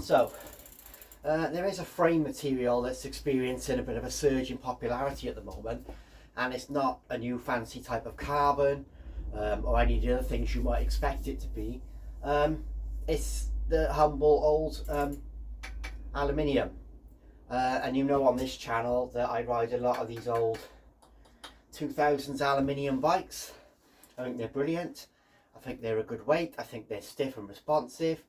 So, there is a frame material that's experiencing a bit of a surge in popularity at the moment, and it's not a new fancy type of carbon or any of the other things you might expect it to be. It's the humble old aluminium. And you know on this channel that I ride a lot of these old 2000s aluminium bikes. I think they're brilliant. I think they're a good weight. I think they're stiff and responsive.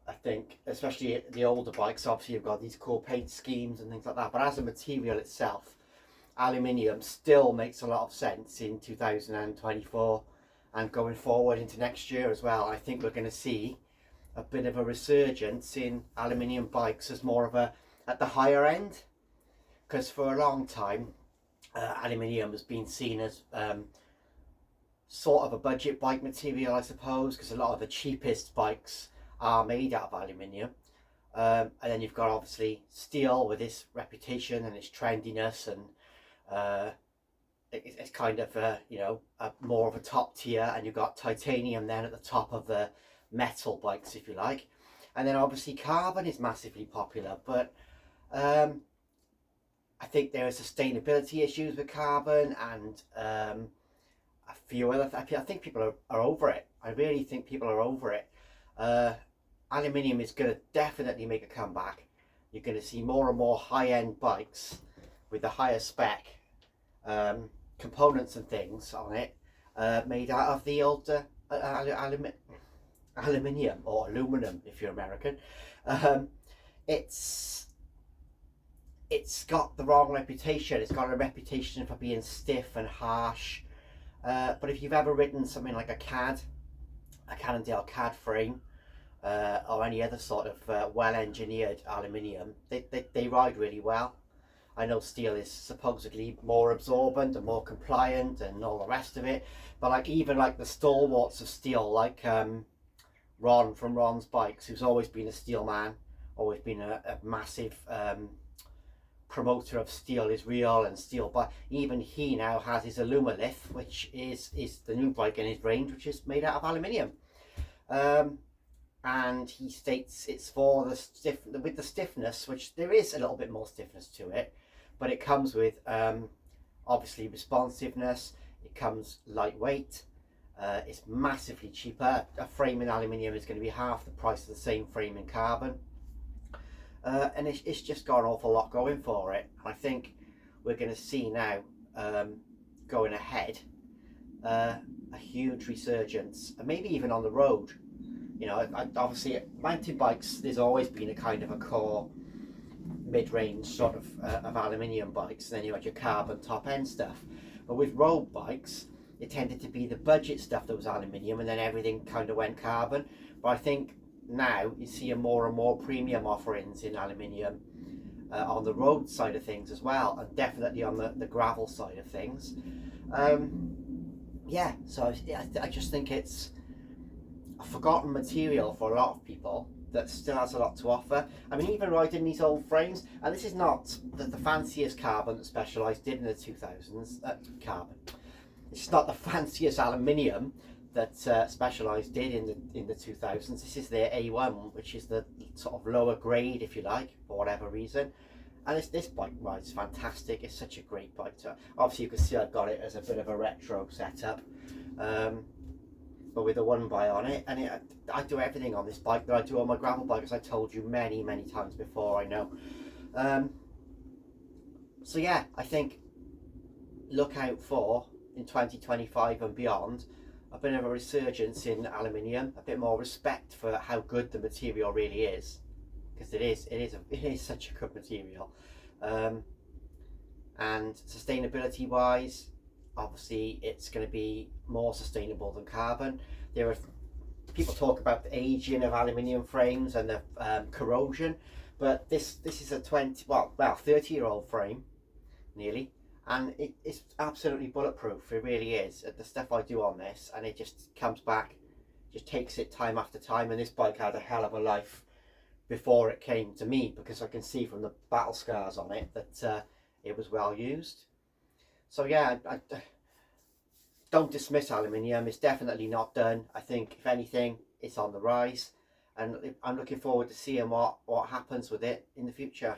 I think especially the older bikes, obviously you've got these cool paint schemes and things like that, but as a material itself, aluminium still makes a lot of sense in 2024 and going forward into next year as well. I think we're going to see a bit of a resurgence in aluminium bikes as more of a at the higher end, because for a long time aluminium has been seen as sort of a budget bike material, I suppose, because a lot of the cheapest bikes are made out of aluminium. And then you've got obviously steel with its reputation and its trendiness, and it's kind of you know, more of a top tier, and you've got titanium then at the top of the metal bikes, if you like. And then obviously carbon is massively popular, but I think there are sustainability issues with carbon, and a few other I think people are over it. I really think people are over it. Aluminium is going to definitely make a comeback. You're going to see more and more high-end bikes with the higher spec components and things on it, made out of the old aluminium, or aluminum if you're American. It's got the wrong reputation. It's got a reputation for being stiff and harsh. But if you've ever ridden something like a Cannondale CAD frame, or any other sort of well-engineered aluminium, they ride really well. I know steel is supposedly more absorbent and more compliant and all the rest of it, but like even like the stalwarts of steel, like Ron from Ron's Bikes, who's always been a steel man, always been a massive promoter of steel is real and steel, but even he now has his Alumilith, which is the new bike in his range, which is made out of aluminium. And he states it's for with the stiffness, which there is a little bit more stiffness to it, but it comes with obviously responsiveness. It comes lightweight. It's massively cheaper. A frame in aluminium is going to be half the price of the same frame in carbon, and it's just got an awful lot going for it. I think we're going to see now, going ahead, a huge resurgence, and maybe even on the road. You know, obviously mountain bikes, there's always been a kind of a core mid-range sort of aluminium bikes, and then you had your carbon top end stuff. But with road bikes, it tended to be the budget stuff that was aluminium, and then everything kind of went carbon. But I think now you see more and more premium offerings in aluminium on the road side of things as well, and definitely on the gravel side of things. Yeah, so I just think it's a forgotten material for a lot of people that still has a lot to offer. I mean, even riding these old frames, and this is not the fanciest carbon that Specialized did in the 2000s, carbon. It's not the fanciest aluminium that Specialized did in the 2000s. This is their A1, which is the sort of lower grade, if you like, for whatever reason. And this bike rides fantastic. It's such a great bike. Obviously, you can see I've got it as a bit of a retro setup. But with a 1x on it, and I do everything on this bike that I do on my gravel bike, as I told you many times before, I know. So yeah, I think look out for, in 2025 and beyond, a bit of a resurgence in aluminium, a bit more respect for how good the material really is, because it is such a good material. And sustainability wise, obviously it's going to be more sustainable than carbon. There are people talk about the aging of aluminium frames and the corrosion, but this is a 30-year-old frame nearly, and it's absolutely bulletproof. It really is. The stuff I do on this, and it just comes back, just takes it time after time. And this bike had a hell of a life before it came to me, because I can see from the battle scars on it that it was well used. So yeah, I don't dismiss aluminium. It's definitely not done. I think if anything, it's on the rise. and I'm looking forward to seeing what happens with it in the future.